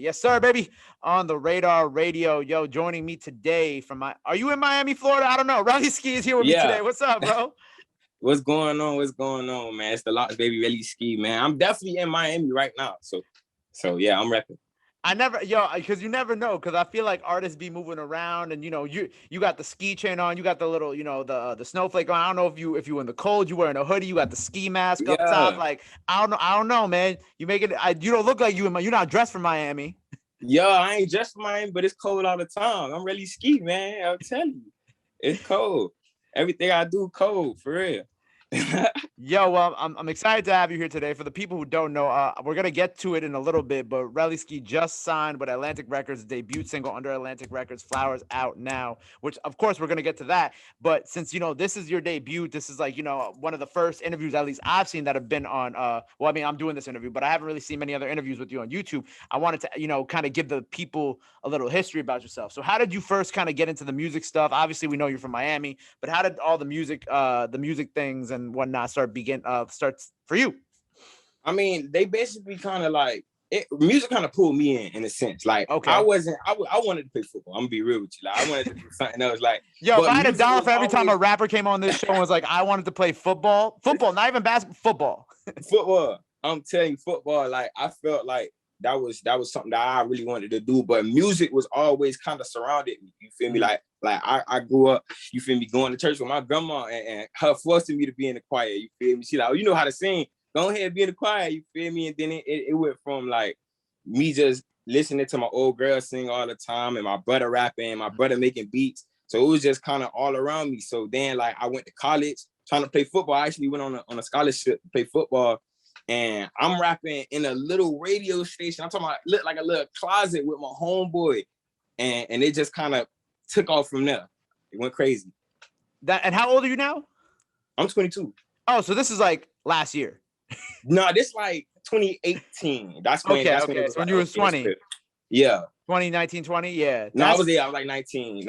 Yes, sir, baby. On the Radar Radio. Yo, joining me today from are you in Miami, Florida? I don't know. Rellyski is here with me Yeah. today. What's up, bro? What's going on? What's going on, man? It's the Locks baby Relly Ski, man. I'm definitely in Miami right now. So yeah, I'm repping. Because you never know. Because I feel like artists be moving around, and you got the ski chain on, you got the little, the snowflake on. I don't know if you in the cold, you wearing a hoodie, you got the ski mask up top. Yeah. Like I don't know, man. You make it. You don't look like you're not dressed for Miami. Yo, I ain't just Miami, but it's cold all the time. I'm Relly Ski, man. I'll tell you, it's cold. Everything I do, cold for real. Yo, well, I'm excited to have you here today. For the people who don't know, we're gonna get to it in a little bit, but Rellyski just signed with Atlantic Records, debut single under Atlantic Records, Flowers, out now. Which, of course, we're gonna get to that. But since this is your debut, this is like one of the first interviews, at least I've seen, that have been on. Well, I mean, I'm doing this interview, but I haven't really seen many other interviews with you on YouTube. I wanted to kind of give the people a little history about yourself. So, how did you first kind of get into the music stuff? Obviously, we know you're from Miami, but how did all the music things and whatnot starts for you? I mean, they basically kind of like music kind of pulled me in a sense. Like Okay. I wanted to play football. I'm gonna be real with you. Like I wanted to do something else. Like, yo, if I had $1 for every time a always rapper came on this show and was like, I wanted to play football, not even basketball, football. football. I'm telling you, football. Like I felt like that was something that I really wanted to do. But music was always kind of surrounded me. You feel me? Like I grew up, you feel me, going to church with my grandma and her forcing me to be in the choir. You feel me? She like, oh, you know how to sing. Go ahead and be in the choir. You feel me? And then it went from like me just listening to my old girl sing all the time and my brother rapping and my brother making beats. So it was just kind of all around me. So then like I went to college trying to play football. I actually went on a scholarship to play football. And I'm rapping in a little radio station. I'm talking about like a little closet with my homeboy. And it just kind of took off from there. It went crazy. And how old are you now? I'm 22. Oh, so this is like last year. No, this like 2018. That's when so when you was 20. Yeah. 2019, 20, yeah. No, I was like 19,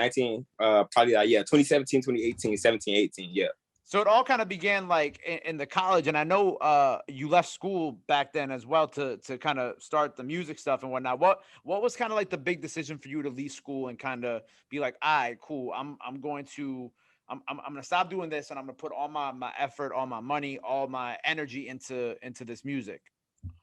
probably like, 2017, 2018, 17, 18, yeah. So it all kind of began like in the college, and I know you left school back then as well to kind of start the music stuff and whatnot. What was kind of like the big decision for you to leave school and kind of be like, all right, cool, I'm going to stop doing this and I'm gonna put all my effort, all my money, all my energy into this music?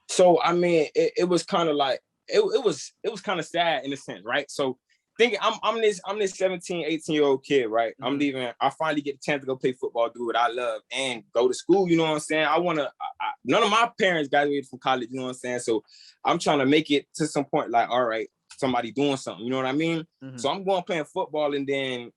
So I mean, it was kind of like it was kind of sad in a sense, right? So thinking I'm this 17, 18-year-old kid, right? Mm-hmm. I'm leaving. I finally get the chance to go play football, do what I love, and go to school. You know what I'm saying? None of my parents graduated from college. You know what I'm saying? So I'm trying to make it to some point. Like, all right, somebody doing something. You know what I mean? Mm-hmm. So I'm going playing football, and then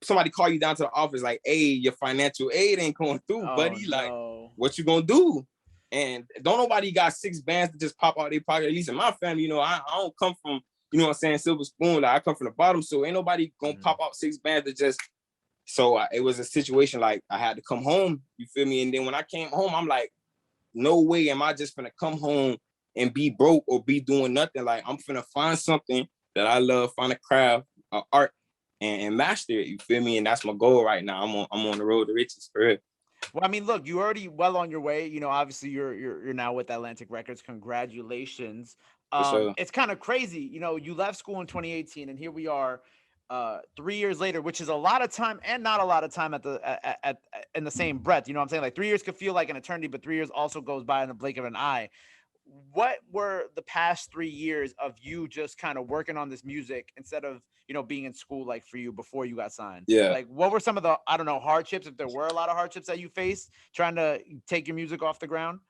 somebody call you down to the office like, hey, your financial aid ain't going through, buddy. No. Like, what you gonna do? And don't nobody got 6 bands to just pop out their pocket. At least in my family, I don't come from, you know what I'm saying, silver spoon. Like I come from the bottom, so ain't nobody gonna pop out 6 bands to just. So it was a situation like I had to come home. You feel me? And then when I came home, I'm like, no way am I just gonna come home and be broke or be doing nothing. Like I'm finna find something that I love, find a craft, art, and master it. You feel me? And that's my goal right now. I'm on the road to riches for it. Well, I mean, look, you're already well on your way. Obviously you're now with Atlantic Records. Congratulations. Sure. It's kind of crazy. You left school in 2018 and here we are 3 years later, which is a lot of time and not a lot of time in the same breath. You know what I'm saying? Like 3 years could feel like an eternity, but 3 years also goes by in the blink of an eye. What were the past 3 years of you just kind of working on this music instead of, being in school, like for you before you got signed? Yeah. Like what were some of the, I don't know, hardships, if there were a lot of hardships that you faced trying to take your music off the ground?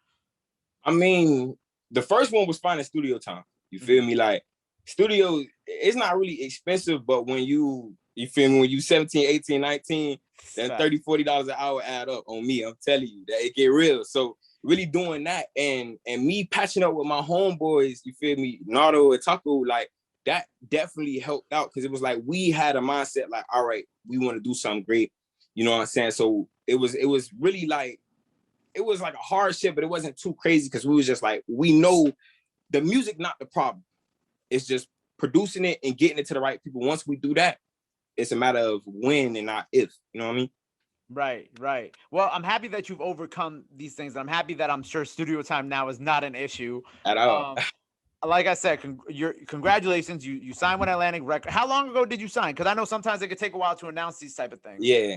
I mean, the first one was finding studio time. You feel me? Like studio, it's not really expensive, but when you feel me, when you 17, 18, 19, then $30, $40 an hour add up on me. I'm telling you that it get real. So really doing that and me patching up with my homeboys, you feel me, Nardo and Taco, like that definitely helped out because it was like we had a mindset like, all right, we want to do something great. You know what I'm saying? So it was really like, it was like a hardship, but it wasn't too crazy because we was just like, we know the music not the problem. It's just producing it and getting it to the right people. Once we do that, it's a matter of when and not if. You know what I mean? Right. Well, I'm happy that you've overcome these things. I'm happy that I'm sure studio time now is not an issue at all. like I said, congratulations. You signed with Atlantic Record. How long ago did you sign? Because I know sometimes it could take a while to announce these type of things. Yeah.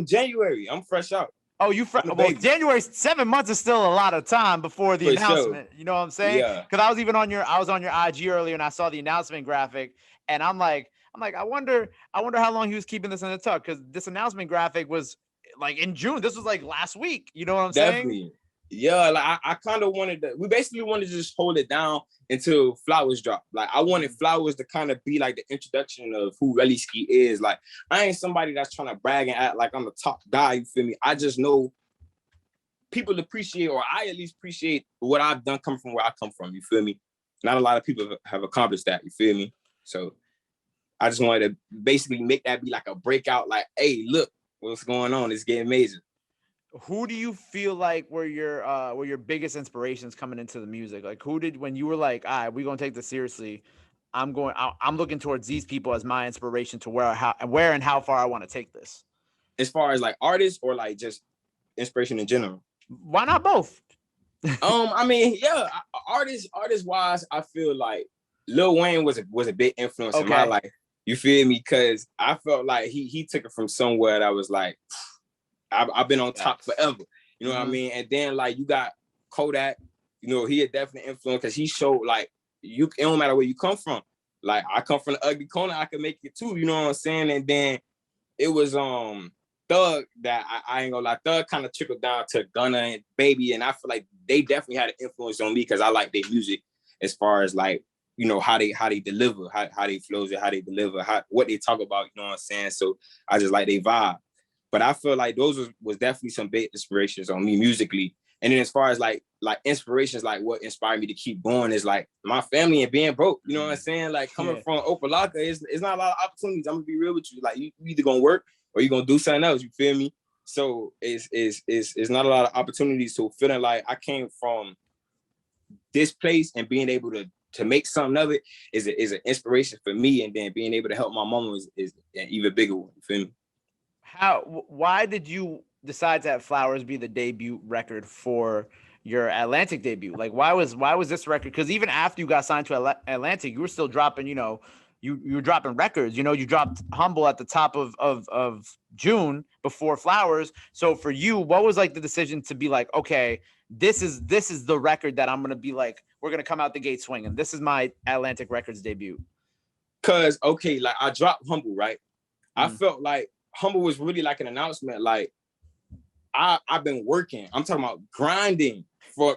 January. I'm fresh out. Oh, well, January, 7 months is still a lot of time before the announcement. Sure. You know what I'm saying? Yeah. Because I was on your IG earlier and I saw the announcement graphic, and I'm like, I wonder how long he was keeping this in the tuck, because this announcement graphic was like in June. This was like last week. You know what I'm saying? Yeah, like I kind of wanted to. We basically wanted to just hold it down until Flowers drop. Like I wanted Flowers to kind of be like the introduction of who Rellyski is. Like I ain't somebody that's trying to brag and act like I'm the top guy. You feel me? I just know people appreciate, or I at least appreciate what I've done coming from where I come from. You feel me? Not a lot of people have accomplished that. You feel me? So I just wanted to basically make that be like a breakout. Like, hey, look, what's going on? It's getting major. Who do you feel like were your biggest inspirations coming into the music? Like, who did, when you were like, all right, we're gonna take this seriously, I'm looking towards these people as my inspiration to where and how far I want to take this? As far as like artists or like just inspiration in general? Why not both? I mean, yeah, artist wise, I feel like Lil Wayne was a big influence in my life. You feel me? Because I felt like he took it from somewhere that was like, I've been on top forever. You know what I mean? And then like you got Kodak, you know, he had definitely influenced because he showed like it don't matter where you come from. Like I come from the ugly corner, I can make it too. You know what I'm saying? And then it was Thug that I ain't gonna lie, Thug kind of trickled down to Gunna and Baby, and I feel like they definitely had an influence on me because I like their music as far as like, you know, how they deliver, how they flows it, how they deliver, what they talk about, you know what I'm saying? So I just like their vibe. But I feel like those was definitely some big inspirations on me musically. And then as far as like inspirations, like what inspired me to keep going is like my family and being broke. You know what I'm saying? Like coming from Opelika, it's not a lot of opportunities. I'm gonna be real with you. Like you either gonna work or you're gonna do something else. You feel me? So it's not a lot of opportunities. So feeling like I came from this place and being able to make something of it is an inspiration for me. And then being able to help my mama is an even bigger one. You feel me? Why did you decide to have Flowers be the debut record for your Atlantic debut? Like, why was this record? Because even after you got signed to Atlantic, you were still dropping, you know, you were dropping records. You know, you dropped Humble at the top of June before Flowers. So for you, what was like the decision to be like, okay, this is the record that I'm gonna be like, we're gonna come out the gate swinging. This is my Atlantic Records debut. Cause okay, like I dropped Humble, right? I felt like Humble was really like an announcement. Like I've been working. I'm talking about grinding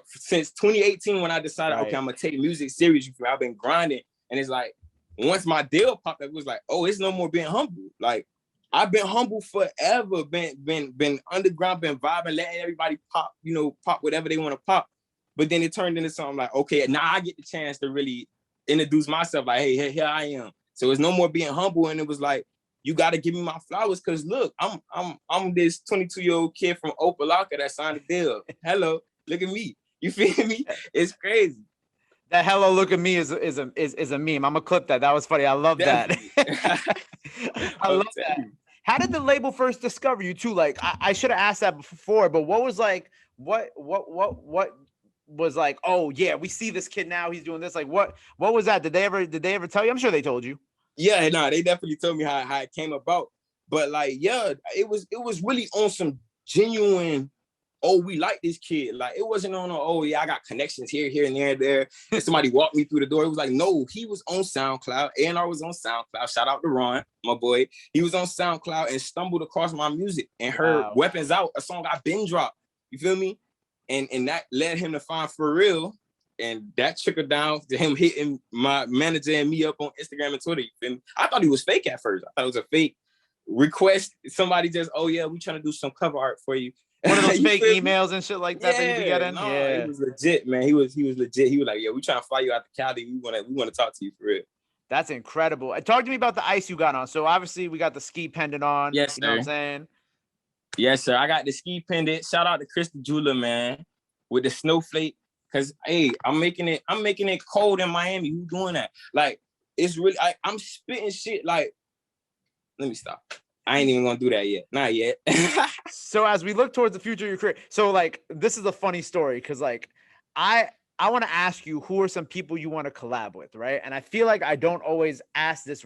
since 2018 when I decided, okay, I'm gonna take music serious. I've been grinding, and it's like once my deal popped up, it was like, oh, it's no more being humble. Like I've been humble forever. Been underground, been vibing, letting everybody pop, you know, pop whatever they want to pop. But then it turned into something like, okay, now I get the chance to really introduce myself. Like, hey, here I am. So it's no more being humble, and it was like, you got to give me my flowers, because look, I'm this 22-year-old kid from Opelika that signed a deal. Hello, look at me. You feel me? It's crazy. That hello, look at me is a meme. I'm gonna clip that. That was funny. I love Definitely. that. I love that. How did the label first discover you too? Like I should have asked that before, but what was like what was like, oh yeah, we see this kid now, he's doing this. Like what was that? Did they ever tell you? I'm sure they told you. Yeah, no, they definitely told me how it came about. But like, yeah, it was really on some genuine, oh, we like this kid. Like it wasn't on, oh yeah, I got connections here, and there. And somebody walked me through the door. It was like, no, he was on SoundCloud. A&R was on SoundCloud. Shout out to Ron, my boy. He was on SoundCloud and stumbled across my music and heard Weapons Out, a song I been dropped. You feel me? And that led him to find For Real. And that trickled down to him hitting my manager and me up on Instagram and Twitter. And I thought he was fake at first. I thought it was a fake request. Somebody just, oh yeah, we trying to do some cover art for you. One of those fake emails and shit like that that you be getting. No, yeah, he was legit, man. He was legit. He was like, yeah, we trying to fly you out to Cali. We want to talk to you for real. That's incredible. Talk to me about the ice you got on. So obviously we got the ski pendant on. Yes, sir. You know what I'm saying? Yes, sir. I got the ski pendant. Shout out to Crystal Jeweler, man, with the snowflake. Cause hey, I'm making it cold in Miami. Who doing that? Like, it's really I'm spitting shit. Like, let me stop. I ain't even gonna do that yet. Not yet. So as we look towards the future of your career, so like this is a funny story because like I want to ask you who are some people you want to collab with, right? And I feel like I don't always ask this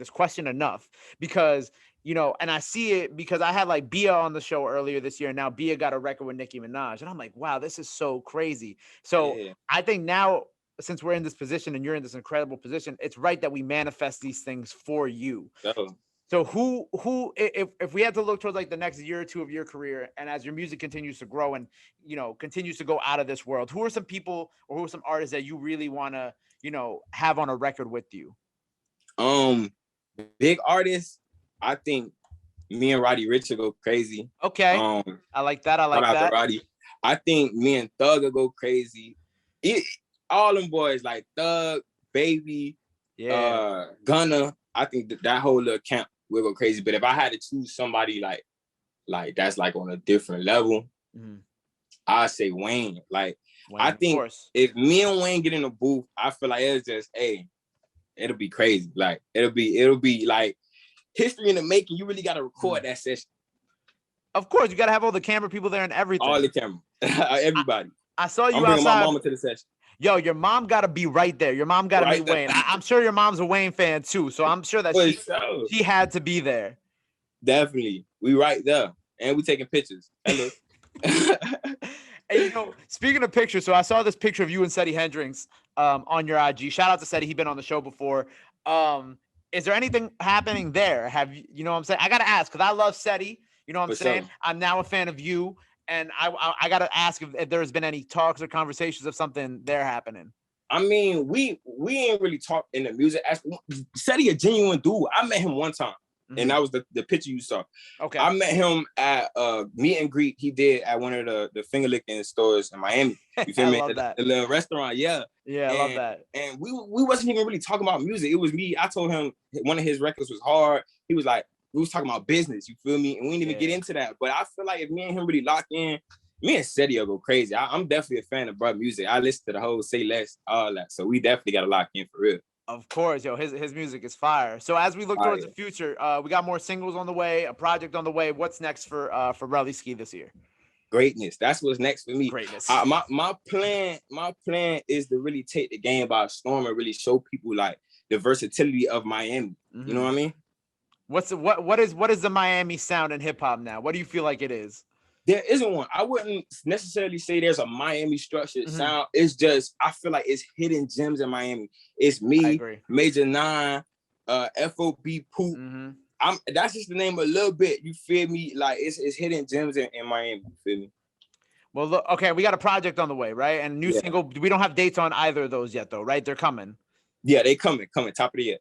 question enough because and I see it because I had like Bia on the show earlier this year, and now Bia got a record with Nicki Minaj, and I'm like, wow, this is so crazy. So Yeah. I think now, since we're in this position and you're in this incredible position, it's right that we manifest these things for you. So So who if we had to look towards like the next year or two of your career, and as your music continues to grow and continues to go out of this world, who are some people or who are some artists that you really want to have on a record with you? Big artists, I think me and Roddy Ricch will go crazy. Okay, I like that. I Shout like out to that. Roddy. I think me and Thug will go crazy. All them boys like Thug, Baby, Yeah. Gunna. I think that whole little camp will go crazy. But if I had to choose somebody like that's like on a different level, I'd say Wayne. Like Wayne, I of think course. if me and Wayne get in the booth, I feel like it's just it'll be crazy. Like it'll be like history in the making. You really gotta record that session. Of course, you got to have all the camera people there and everything. All the camera, everybody. I saw you I'm bringing outside. my mama to the session. Yo, your mom got to be right there. Your mom got to meet Wayne. I'm sure your mom's a Wayne fan too, so I'm sure that she had to be there. Definitely, we right there, and we taking pictures. Hello. And speaking of pictures, so I saw this picture of you and Seti Hendrix on your IG. Shout out to Seti, he's been on the show before. Is there anything happening there? Have you know what I'm saying? I gotta ask because I love Seti. You know what I'm saying? Sure. I'm now a fan of you, and I gotta ask if there's been any talks or conversations of something there happening. I mean, we ain't really talk in the music aspect. Seti a genuine dude. I met him one time. And that was the picture you saw. Okay. I met him at meet and greet he did at one of the finger licking stores in Miami. You feel me? Love that. The little restaurant, yeah. Yeah, I love that. And we wasn't even really talking about music. It was me. I told him one of his records was hard. He was like, we was talking about business, you feel me? And we didn't even get into that. But I feel like if me and him really lock in, me and Seti will go crazy. I'm definitely a fan of bruh music. I listen to the whole Say Less, all that. So we definitely got to lock in for real. Of course, his music is fire. So as we look towards the future, we got more singles on the way, a project on the way. What's next for Rellyski this year? Greatness. That's what's next for me. Greatness. My plan is to really take the game by storm and really show people like the versatility of Miami. You know what I mean? What is the Miami sound in hip hop now? What do you feel like it is? There isn't one. I wouldn't necessarily say there's a Miami structured sound. It's just, I feel like it's hidden gems in Miami. It's me, Major 9, FOB Poop. That's just the name a little bit. You feel me? Like it's hidden gems in Miami. You feel me? Well, look, okay, we got a project on the way, right? And new single. We don't have dates on either of those yet, though, right? They're coming. Yeah, they coming top of the year.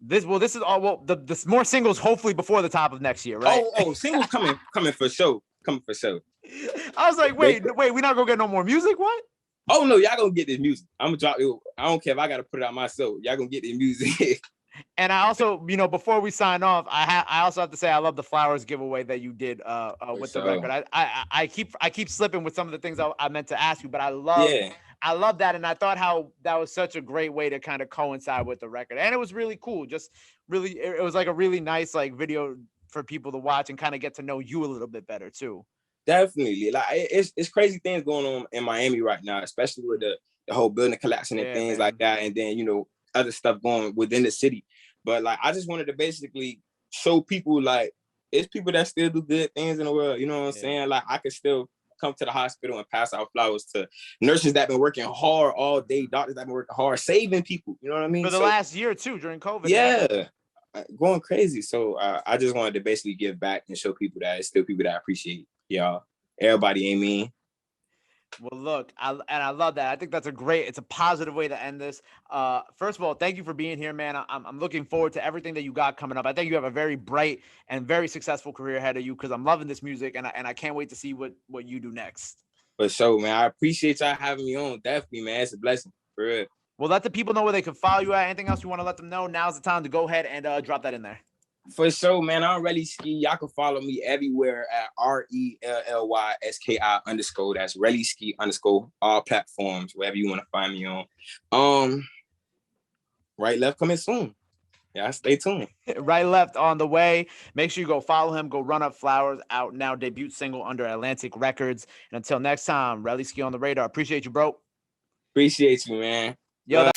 This is all the more singles hopefully before the top of next year, right? Oh, singles coming for sure. Coming for sure. I was like, wait, we're not gonna get no more music? What? Oh no, y'all gonna get this music. I'm gonna drop it. I don't care if I gotta put it out myself. Y'all gonna get this music. And I also, before we sign off, I also have to say I love the flowers giveaway that you did with the record. I keep slipping with some of the things I meant to ask you, but I love that, and I thought how that was such a great way to kind of coincide with the record, and it was really cool. Just really, it was like a really nice like video for people to watch and kind of get to know you a little bit better too. Definitely, like it's crazy things going on in Miami right now, especially with the whole building collapsing and things like that, and then other stuff going within the city. But like, I just wanted to basically show people like it's people that still do good things in the world. You know what I'm saying? Like I could still come to the hospital and pass out flowers to nurses that been working hard all day, doctors that been working hard, saving people. You know what I mean? For the last year too, during COVID. Yeah. Going crazy. So I just wanted to basically give back and show people that it's still people that appreciate y'all. Everybody ain't mean. Well, look, I love that. I think it's a positive way to end this. First of all, thank you for being here, man. I'm looking forward to everything that you got coming up. I think you have a very bright and very successful career ahead of you because I'm loving this music and I can't wait to see what you do next. For sure, man. I appreciate y'all having me on. Definitely, man. It's a blessing. For real. Well, let the people know where they can follow you at. Anything else you want to let them know? Now's the time to go ahead and drop that in there. For sure, man. I'm Relly Ski. Y'all can follow me everywhere at RELLYSKI_. That's Relly Ski _ all platforms, wherever you want to find me on. Right Left coming soon. Yeah, stay tuned. Right Left on the way. Make sure you go follow him. Go Run Up Flowers, out now, debut single under Atlantic Records. And until next time, Relly Ski on the radar. Appreciate you, bro. Appreciate you, man. Yo,